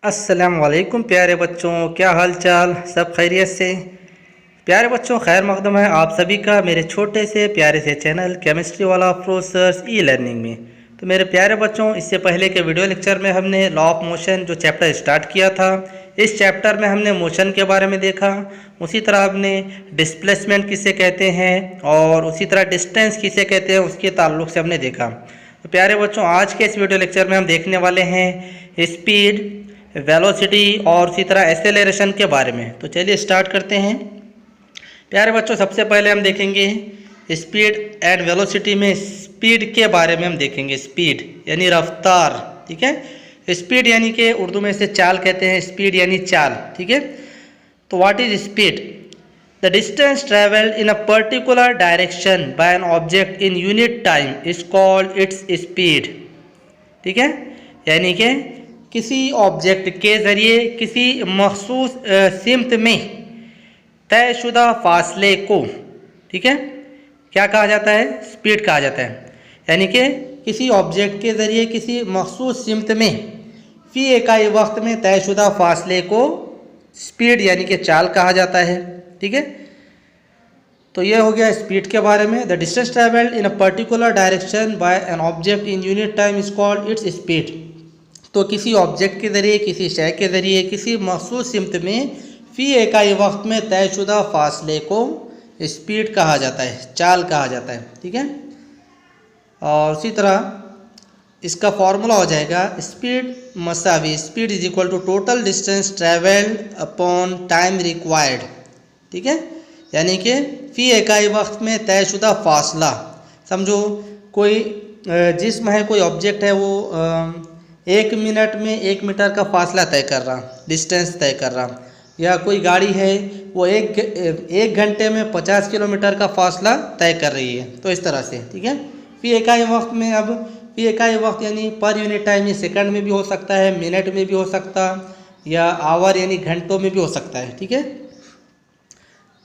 अस्सलाम वालेकुम प्यारे बच्चों, क्या हाल चाल? सब खैरियत से? प्यारे बच्चों, खैर मकदम है आप सभी का मेरे छोटे से प्यारे से चैनल केमिस्ट्री वाला प्रोसेस ई लर्निंग में। तो मेरे प्यारे बच्चों, इससे पहले के वीडियो लेक्चर में हमने लॉ ऑफ मोशन जो चैप्टर स्टार्ट किया था, इस चैप्टर में हमने मोशन के बारे में देखा। उसी तरह हमने डिस्प्लेसमेंट किसे कहते हैं और उसी तरह डिस्टेंस किसे कहते हैं उसके ताल्लुक से हमने देखा। तो प्यारे बच्चों, आज के इस वीडियो लेक्चर में हम देखने वाले हैं स्पीड, वेलोसिटी और उसी तरह एक्सेलरेशन के बारे में। तो चलिए स्टार्ट करते हैं। प्यारे बच्चों, सबसे पहले हम देखेंगे स्पीड एंड वेलोसिटी में स्पीड के बारे में हम देखेंगे। स्पीड यानी रफ्तार, ठीक है। स्पीड यानी कि उर्दू में इसे चाल कहते हैं, स्पीड यानी चाल, ठीक है। तो what is speed? The distance travelled in a particular direction by an object in unit time is called its speed, ठीक है। यानी कि किसी ऑब्जेक्ट के ज़रिए किसी मखसूस सिमत में तयशुदा फासले को, ठीक है, क्या कहा जाता है? स्पीड कहा जाता है। यानी कि किसी ऑब्जेक्ट के ज़रिए किसी मखसूस सिमत में फ़ी इकाई वक्त में तयशुदा फासले को स्पीड यानी कि चाल कहा जाता है, ठीक है। तो ये हो गया स्पीड के बारे में। The distance travelled in a particular direction by an object in unit time is called its speed. तो किसी ऑब्जेक्ट के ज़रिए किसी शय के ज़रिए किसी मखसूस सिमत में फ़ी इकाई वक्त में तयशुदा फासले को स्पीड कहा जाता है, चाल कहा जाता है, ठीक है। और उसी तरह इसका फॉर्मूला हो जाएगा स्पीड मसावी speed is equal to total distance travelled upon time required, ठीक है। यानी कि फ़ी इकाई वक्त में तयशुदा फासला, समझो कोई जिस्म है, कोई ऑब्जेक्ट है, वो 1 मिनट में 1 मीटर का फासला तय कर रहा, डिस्टेंस तय कर रहा, या कोई गाड़ी है वो एक घंटे में 50 किलोमीटर का फासला तय कर रही है। तो इस तरह से, ठीक है। फ़ी इकाई वक्त में, अब फ़ी इकाई वक्त यानी पर यूनिट टाइम, ये सेकंड में भी हो सकता है, मिनट में भी हो सकता, या आवर यानी घंटों में भी हो सकता है, ठीक है।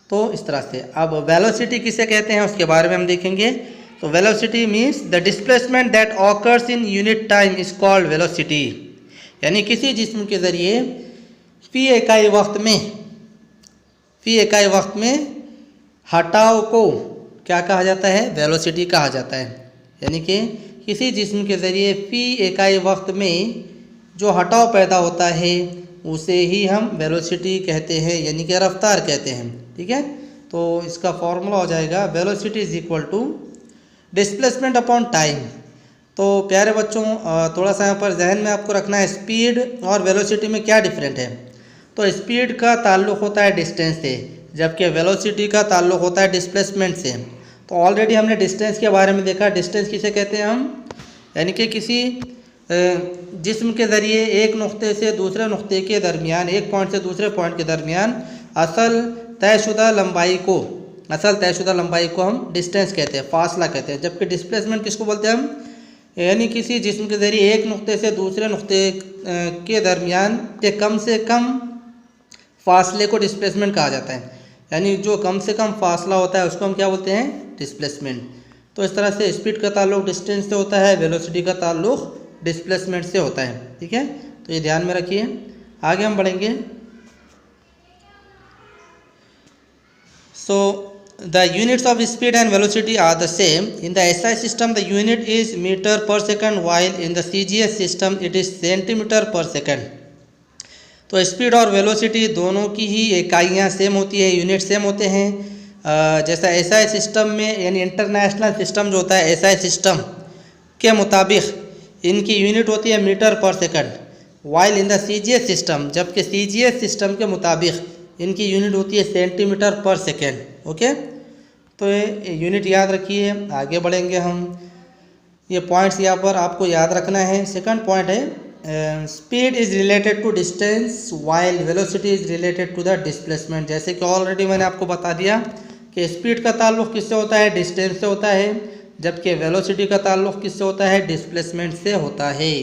तो इस तरह से अब वेलोसिटी किसे कहते हैं उसके बारे में हम देखेंगे। तो velocity means the displacement that occurs in unit time is called velocity. यानी किसी जिस्म के ज़रिए फ़ी इकाई वक्त में हटाव को क्या कहा जाता है? वेलोसिटी कहा जाता है। यानी कि किसी जिस्म के ज़रिए फ़ी इकाई वक्त में जो हटाव पैदा होता है उसे ही हम वेलोसिटी कहते हैं, यानी कि रफ्तार कहते हैं, ठीक है। तो इसका फॉर्मूला हो जाएगा velocity is equal to displacement upon time. तो प्यारे बच्चों, थोड़ा सा यहाँ पर जहन में आपको रखना है स्पीड और वेलोसिटी में क्या डिफरेंट है। तो स्पीड का ताल्लुक़ होता है डिस्टेंस से, जबकि वेलोसिटी का ताल्लुक़ होता है डिस्प्लेसमेंट से। तो ऑलरेडी हमने डिस्टेंस के बारे में देखा। डिस्टेंस किसे कहते हैं हम? यानी कि किसी जिस्म के ज़रिए एक नुक्ते से दूसरे नुक्ते के दरमियान, एक पॉइंट से दूसरे पॉइंट के दरमियान असल तयशुदा लंबाई को हम डिस्टेंस कहते हैं, फासला कहते हैं। जबकि डिस्प्लेसमेंट किसको बोलते हैं हम? यानी किसी जिस्म के ज़रिए एक नुक्ते से दूसरे नुक्ते के दरमियान के कम से कम फासले को डिस्प्लेसमेंट कहा जाता है। यानी जो कम से कम फासला होता है उसको हम क्या बोलते हैं? डिस्प्लेसमेंट। तो इस तरह से स्पीड का ताल्लुक़ डिस्टेंस से होता है, वेलोसिटी का ताल्लुक़ डिस्प्लेसमेंट से होता है, ठीक है। तो ये ध्यान में रखिए। आगे हम बढ़ेंगे। So the units of speed and velocity are the same. In the SI system the unit is meter per second, while in the CGS system it is centimeter per second. तो स्पीड और velocity दोनों की ही इकाइयाँ same होती है, unit same होते हैं। जैसा SI सिस्टम में, यानी इंटरनेशनल सिस्टम जो होता है SI सिस्टम के मुताबिक इनकी यूनिट होती है मीटर पर second, while in the CGS system, जबकि CGS सिस्टम के मुताबिक इनकी यूनिट होती है सेंटीमीटर पर सेकेंड, ओके। तो ये यूनिट याद रखिए। आगे बढ़ेंगे हम। ये पॉइंट्स यहाँ पर आपको याद रखना है। सेकंड पॉइंट है speed is related to distance while velocity is related to the displacement. जैसे कि ऑलरेडी मैंने आपको बता दिया कि स्पीड का ताल्लुक़ किससे होता है? डिस्टेंस से होता है, जबकि वेलोसिटी का ताल्लुक़ किससे होता है? डिस्प्लेसमेंट से होता है।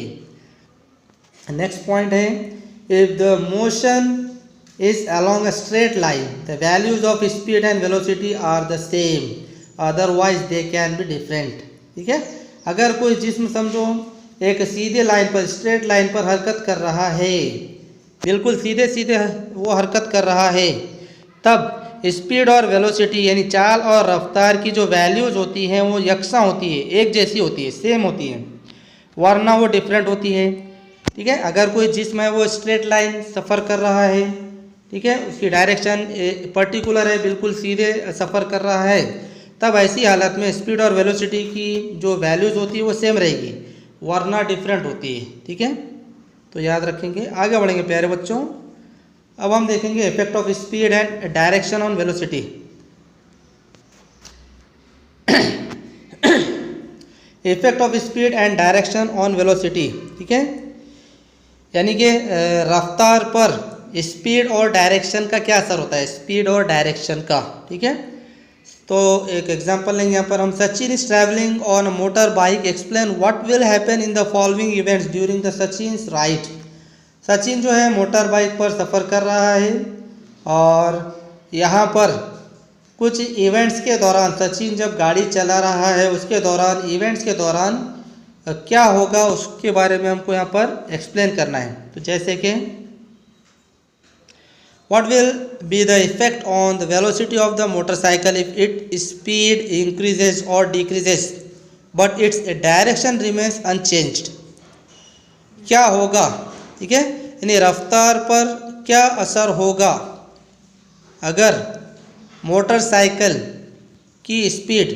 नेक्स्ट पॉइंट है if the motion is along a straight line, the values of speed and velocity are the same, otherwise they can be different, ठीक है। अगर कोई जिस्म समझो एक सीधे लाइन पर, स्ट्रेट लाइन पर हरकत कर रहा है, बिल्कुल सीधे सीधे वो हरकत कर रहा है, तब स्पीड और वेलोसिटी यानी चाल और रफ्तार की जो वैल्यूज़ होती हैं वो यकसा होती है, एक जैसी होती है, सेम होती है, वरना वो डिफरेंट होती है। ठीक है, अगर कोई जिस्म है वो स्ट्रेट लाइन सफ़र कर रहा है, ठीक है, उसकी डायरेक्शन पर्टिकुलर है, बिल्कुल सीधे सफ़र कर रहा है, तब ऐसी हालत में स्पीड और वेलोसिटी की जो वैल्यूज़ होती है वो सेम रहेगी, वरना डिफरेंट होती है। ठीक है, तो याद रखेंगे। आगे बढ़ेंगे प्यारे बच्चों। अब हम देखेंगे effect of speed and direction on velocity. Effect of speed and direction on velocity. ठीक है, यानी कि रफ्तार पर स्पीड और डायरेक्शन का क्या असर होता है, स्पीड और डायरेक्शन का। ठीक है, तो एक एग्जांपल लेंगे यहाँ पर हम। Sachin is travelling on a motor bike, explain what will happen in the following events during the Sachin's ride. Sachin जो है मोटर बाइक पर सफ़र कर रहा है और यहाँ पर कुछ इवेंट्स के दौरान, सचिन जब गाड़ी चला रहा है उसके दौरान, इवेंट्स के दौरान क्या होगा उसके बारे में हमको यहाँ पर एक्सप्लेन करना है। तो जैसे कि what will be the effect on the velocity of the motorcycle if its speed increases or decreases but its direction remains unchanged। क्या होगा, ठीक है, यानी रफ्तार पर क्या असर होगा अगर मोटरसाइकिल की स्पीड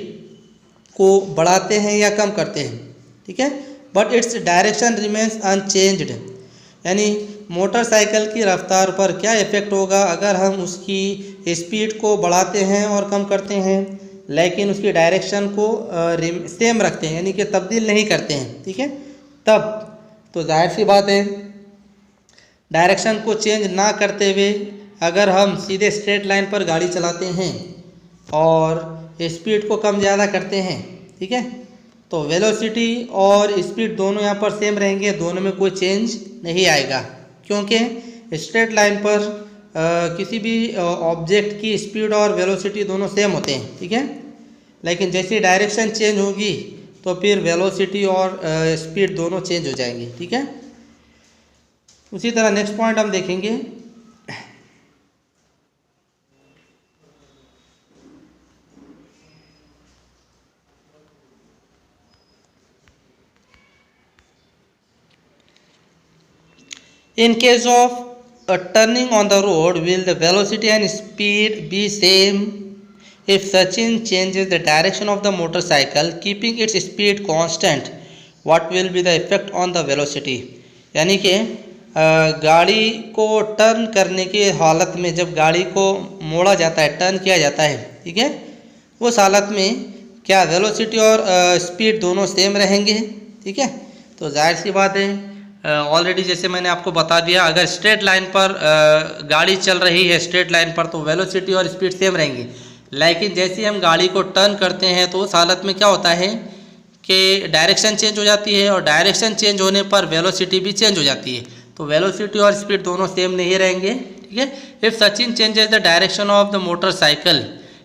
को बढ़ाते हैं या कम करते हैं। ठीक है, but its direction remains unchanged, यानी मोटरसाइकिल की रफ्तार पर क्या इफ़ेक्ट होगा अगर हम उसकी स्पीड को बढ़ाते हैं और कम करते हैं, लेकिन उसकी डायरेक्शन को सेम रखते हैं, यानी कि तब्दील नहीं करते हैं। ठीक है, तब तो जाहिर सी बात है डायरेक्शन को चेंज ना करते हुए अगर हम सीधे स्ट्रेट लाइन पर गाड़ी चलाते हैं और स्पीड को कम ज़्यादा करते हैं, ठीक है, तो वेलोसिटी और स्पीड दोनों यहाँ पर सेम रहेंगे, दोनों में कोई चेंज नहीं आएगा, क्योंकि स्ट्रेट लाइन पर किसी भी ऑब्जेक्ट की स्पीड और वेलोसिटी दोनों सेम होते हैं। ठीक है, लेकिन जैसे डायरेक्शन चेंज होगी तो फिर वेलोसिटी और स्पीड दोनों चेंज हो जाएंगी। ठीक है, उसी तरह नेक्स्ट पॉइंट हम देखेंगे। In case of a turning on the road, will the velocity and speed be same if Sachin changes the direction of the motorcycle keeping its speed constant? What will be the effect on the velocity? यानी कि गाड़ी को turn करने की हालत में, जब गाड़ी को मोड़ा जाता है, टर्न किया जाता है, ठीक है, उस हालत में क्या वेलोसिटी और स्पीड दोनों सेम रहेंगे। ठीक है, तो जाहिर सी बात है, ऑलरेडी जैसे मैंने आपको बता दिया, अगर स्ट्रेट लाइन पर गाड़ी चल रही है, स्ट्रेट लाइन पर, तो वेलोसिटी और स्पीड सेम रहेंगी, लेकिन जैसे ही हम गाड़ी को टर्न करते हैं तो उस हालत में क्या होता है कि डायरेक्शन चेंज हो जाती है, और डायरेक्शन चेंज होने पर वेलोसिटी भी चेंज हो जाती है, तो वेलोसिटी और स्पीड दोनों सेम नहीं रहेंगे। ठीक है, if Sachin changes the direction of the motorcycle,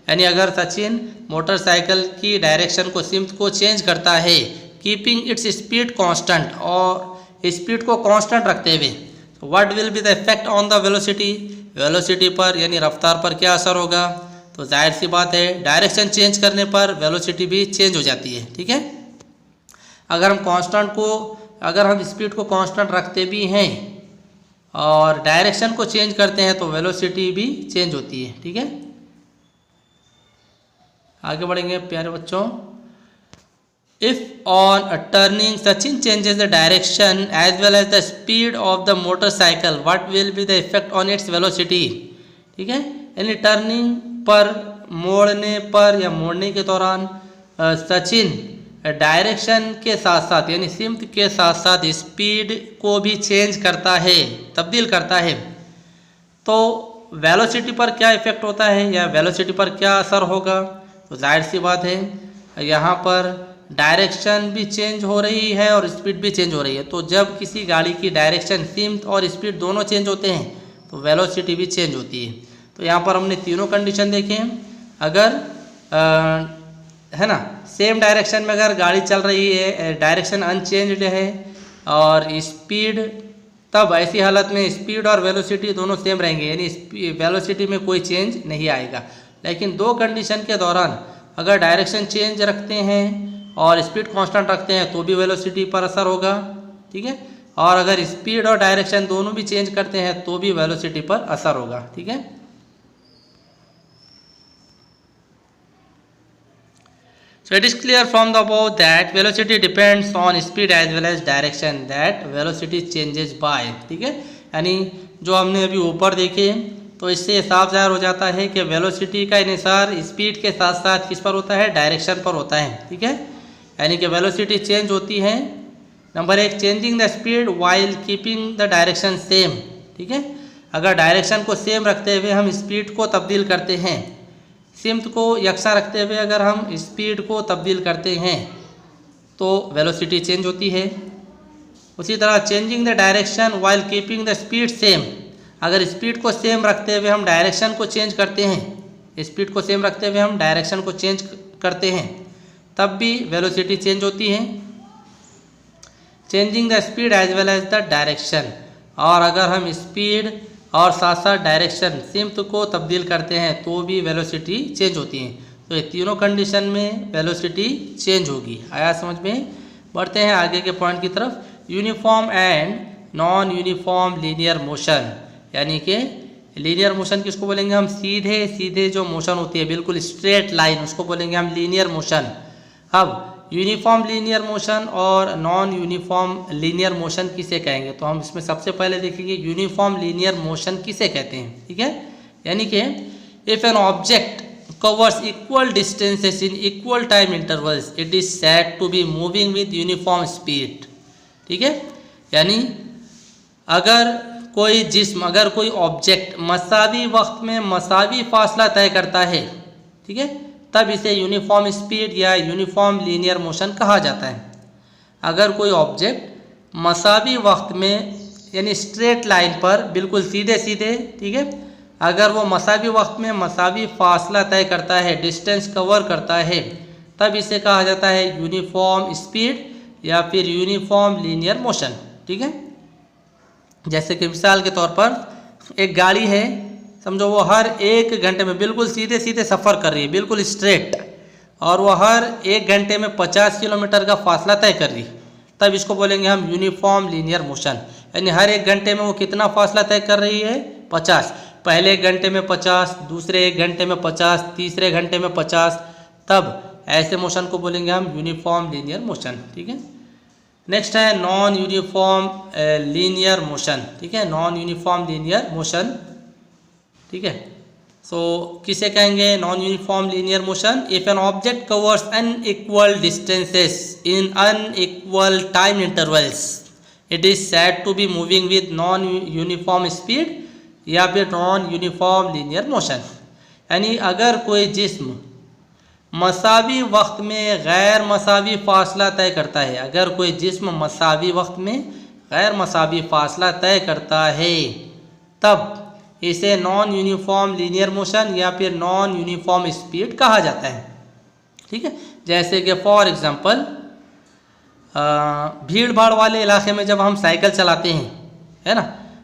यानी अगर सचिन मोटरसाइकिल की डायरेक्शन को, सिम्त को चेंज करता है, कीपिंग इट्स स्पीड कांस्टेंट, और स्पीड को कांस्टेंट रखते हुए, what will be the effect on the velocity, velocity पर यानी रफ्तार पर क्या असर होगा। तो जाहिर सी बात है डायरेक्शन चेंज करने पर वेलोसिटी भी चेंज हो जाती है। ठीक है, अगर हम स्पीड को कांस्टेंट रखते भी हैं और डायरेक्शन को चेंज करते हैं तो वेलोसिटी भी चेंज होती है। ठीक है, आगे बढ़ेंगे प्यारे बच्चों। If on a turning Sachin changes the direction as well as the speed of the motorcycle, what will be the effect on its velocity? ठीक है, यानी टर्निंग पर, मोड़ने पर या मोड़ने के दौरान सचिन डायरेक्शन के साथ साथ यानी सिम्त के साथ साथ स्पीड को भी चेंज करता है, तब्दील करता है, तो वेलोसिटी पर क्या इफेक्ट होता है या वेलोसिटी पर क्या असर होगा। तो जाहिर सी बात है यहाँ पर डायरेक्शन भी चेंज हो रही है और स्पीड भी चेंज हो रही है, तो जब किसी गाड़ी की डायरेक्शन, सिम्त और स्पीड दोनों चेंज होते हैं तो वेलोसिटी भी चेंज होती है। तो यहाँ पर हमने तीनों कंडीशन देखे हैं। अगर है ना, सेम डायरेक्शन में अगर गाड़ी चल रही है, डायरेक्शन अनचेंज्ड है और स्पीड तब ऐसी हालत में स्पीड और वेलोसिटी दोनों सेम रहेंगे, यानी वेलोसिटी में कोई चेंज नहीं आएगा। लेकिन दो कंडीशन के दौरान अगर डायरेक्शन चेंज रखते हैं और स्पीड कांस्टेंट रखते हैं तो भी वेलोसिटी पर असर होगा, ठीक है। और अगर स्पीड और डायरेक्शन दोनों भी चेंज करते हैं तो भी वेलोसिटी पर असर होगा, ठीक है। So it is clear from the above that velocity depends on speed as well as direction that velocity changes by, ठीक है। यानी जो हमने अभी ऊपर देखे तो इससे साफ ज़ाहिर हो जाता है कि वेलोसिटी का इन्हिसार स्पीड के साथ साथ किस पर होता है, डायरेक्शन पर होता है, ठीक है। यानी कि वेलोसिटी चेंज होती है। Number 1, changing the speed while keeping the direction same, ठीक है। अगर डायरेक्शन को सेम रखते हुए हम स्पीड को तब्दील करते हैं, सिमत को यकसा रखते हुए अगर हम स्पीड को तब्दील करते हैं तो वेलोसिटी चेंज होती है। उसी तरह changing the direction while keeping the speed same, अगर स्पीड को सेम रखते हुए हम डायरेक्शन को चेंज करते हैं, स्पीड को सेम रखते हुए हम डायरेक्शन को चेंज करते हैं तब भी वेलोसिटी चेंज होती है। Changing the speed as well as the direction, और अगर हम स्पीड और साथ साथ डायरेक्शन सिमत को तब्दील करते हैं तो भी वेलोसिटी चेंज होती है। तो ये तीनों कंडीशन में वेलोसिटी चेंज होगी। आया समझ में? बढ़ते हैं आगे के पॉइंट की तरफ। Uniform and non uniform linear motion, यानी कि लीनियर मोशन किसको बोलेंगे हम, सीधे सीधे जो मोशन होती है बिल्कुल स्ट्रेट लाइन, उसको बोलेंगे हम लीनियर मोशन। अब यूनिफॉर्म लीनियर मोशन और नॉन यूनिफॉर्म लीनियर मोशन किसे कहेंगे, तो हम इसमें सबसे पहले देखेंगे यूनिफॉर्म लीनियर मोशन किसे कहते हैं, ठीक है। यानी कि if an object covers equal distances in equal time intervals it is said to be moving with uniform speed, ठीक है। यानी अगर कोई जिस्म, अगर कोई ऑब्जेक्ट मसावी वक्त में मसावी फासला तय करता है, ठीक है, तब इसे यूनिफॉर्म स्पीड या यूनिफॉर्म लीनियर मोशन कहा जाता है। अगर कोई ऑब्जेक्ट मसावी वक्त में यानी स्ट्रेट लाइन पर बिल्कुल सीधे सीधे, ठीक है, अगर वो मसावी वक्त में मसावी फासला तय करता है, डिस्टेंस कवर करता है, तब इसे कहा जाता है यूनिफॉर्म स्पीड या फिर यूनिफॉर्म लीनियर मोशन, ठीक है। जैसे कि मिसाल के तौर पर एक गाड़ी है, समझो वो हर 1 घंटे में बिल्कुल सीधे सीधे सफ़र कर रही है, बिल्कुल स्ट्रेट, और वो हर 1 घंटे में 50 किलोमीटर का फासला तय कर रही है, तब इसको बोलेंगे हम यूनिफॉर्म लीनियर मोशन। यानी हर 1 घंटे में वो कितना फासला तय कर रही है, 50। पहले 1 घंटे में 50, दूसरे 1 घंटे में 50, तीसरे घंटे में 50, तब ऐसे मोशन को बोलेंगे हम यूनिफॉर्म लीनियर मोशन, ठीक है। नेक्स्ट है नॉन यूनिफॉर्म लीनियर मोशन, ठीक है, नॉन यूनिफॉर्म लीनियर मोशन, ठीक है। सो किसे कहेंगे non uniform linear motion, if an object covers unequal distances in unequal time intervals it is said to be moving with non uniform speed या फिर non uniform linear motion. यानी अगर कोई जिस्म मसावी वक्त में गैर मसावी फासला तय करता है, अगर कोई जिस्म मसावी वक्त में गैर मसावी फासला तय करता है, तब इसे नॉन यूनिफॉर्म लीनियर मोशन या फिर नॉन यूनिफॉर्म स्पीड कहा जाता है, ठीक है। जैसे कि फॉर एग्जांपल भीड़ भाड़ वाले इलाके में जब हम साइकिल चलाते हैं, है ना,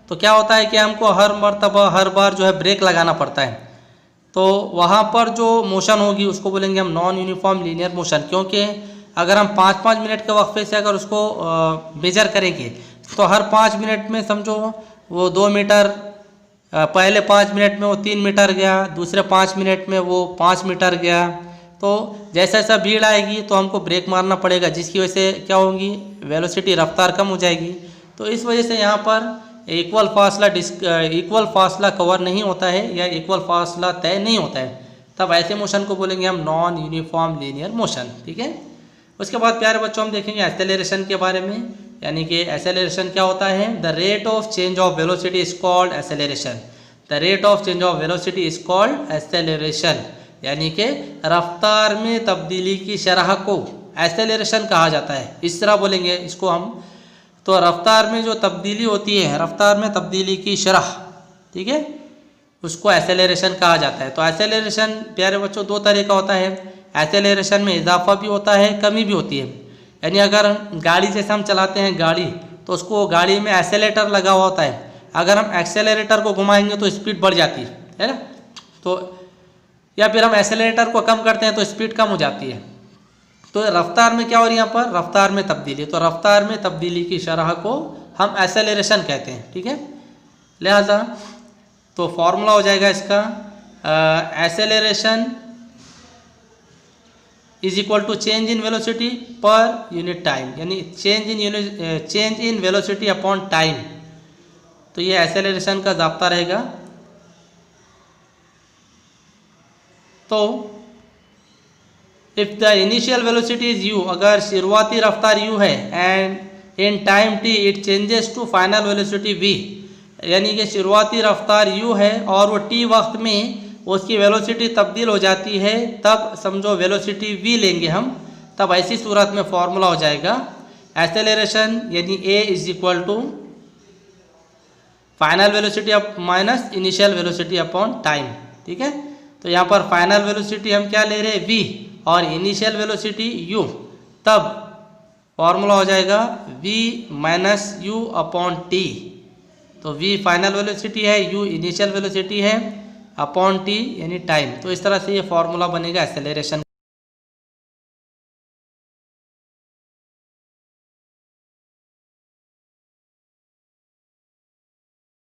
तो क्या होता है कि हमको हर बार जो है ब्रेक लगाना पड़ता है, तो वहाँ पर जो मोशन होगी उसको बोलेंगे हम नॉन यूनिफॉर्म लीनियर मोशन। क्योंकि अगर हम 5-5 मिनट के वक्फे से अगर उसको मेजर करेंगे तो हर 5 मिनट में समझो वो 2 मीटर, पहले 5 मिनट में वो 3 मीटर गया, दूसरे 5 मिनट में वो 5 मीटर गया, तो जैसा जैसा भीड़ आएगी तो हमको ब्रेक मारना पड़ेगा, जिसकी वजह से क्या होगी, वेलोसिटी रफ्तार कम हो जाएगी। तो इस वजह से यहाँ पर इक्वल फासला कवर नहीं होता है या इक्वल फासला तय नहीं होता है, तब ऐसे मोशन को बोलेंगे हम नॉन यूनिफॉर्म लीनियर मोशन, ठीक है। उसके बाद प्यारे बच्चों हम देखेंगे एक्सेलरेशन के बारे में। यानी कि एक्सेलरेशन क्या होता है, the rate of change of velocity is called acceleration. The rate of change of velocity is called acceleration. यानी कि रफ्तार में तब्दीली की शरह को एक्सेलरेशन कहा जाता है। इस तरह बोलेंगे इसको हम, तो रफ्तार में जो तब्दीली होती है, रफ्तार में तब्दीली की शरह, ठीक है, उसको एक्सेलरेशन कहा जाता है। तो एक्सेलरेशन प्यारे बच्चों 2 तरह का होता है। एक्सेलरेशन में इजाफा भी होता है, कमी भी होती है। यानी अगर गाड़ी जैसे हम चलाते हैं गाड़ी, तो उसको गाड़ी में एक्सेलेरेटर लगा हुआ होता है, अगर हम एक्सेलेरेटर को घुमाएंगे तो स्पीड बढ़ जाती है ना, तो या फिर हम एक्सेलेरेटर को कम करते हैं तो स्पीड कम हो जाती है। तो रफ्तार में क्या हो रही है यहाँ पर, रफ्तार में तब्दीली, तो रफ्तार में तब्दीली की शरह को हम एक्सेलरेशन कहते हैं, ठीक है। लिहाजा तो फॉर्मूला हो जाएगा इसका acceleration is equal to change in velocity per unit time, यानी change in velocity upon time. तो ये एक्सेलरेशन का ज़ाब्ता रहेगा। तो if the initial velocity is u, अगर शुरुआती रफ्तार u है, and in time t it changes to final velocity v, यानी कि शुरुआती रफ्तार u है और वो t वक्त में उसकी वेलोसिटी तब्दील हो जाती है, तब समझो वेलोसिटी v लेंगे हम, तब ऐसी सूरत में फॉर्मूला हो जाएगा एक्सेलरेशन यानी a is equal to final velocity minus initial velocity upon time, ठीक है। तो यहाँ पर फाइनल वेलोसिटी हम क्या ले रहे हैं v और इनिशियल वेलोसिटी u, तब फॉर्मूला हो जाएगा v minus u upon t। तो v फाइनल वेलोसिटी है, u इनिशियल वेलोसिटी है, अपॉन t यानी टाइम। तो इस तरह से ये फॉर्मूला बनेगा एक्सेलरेशन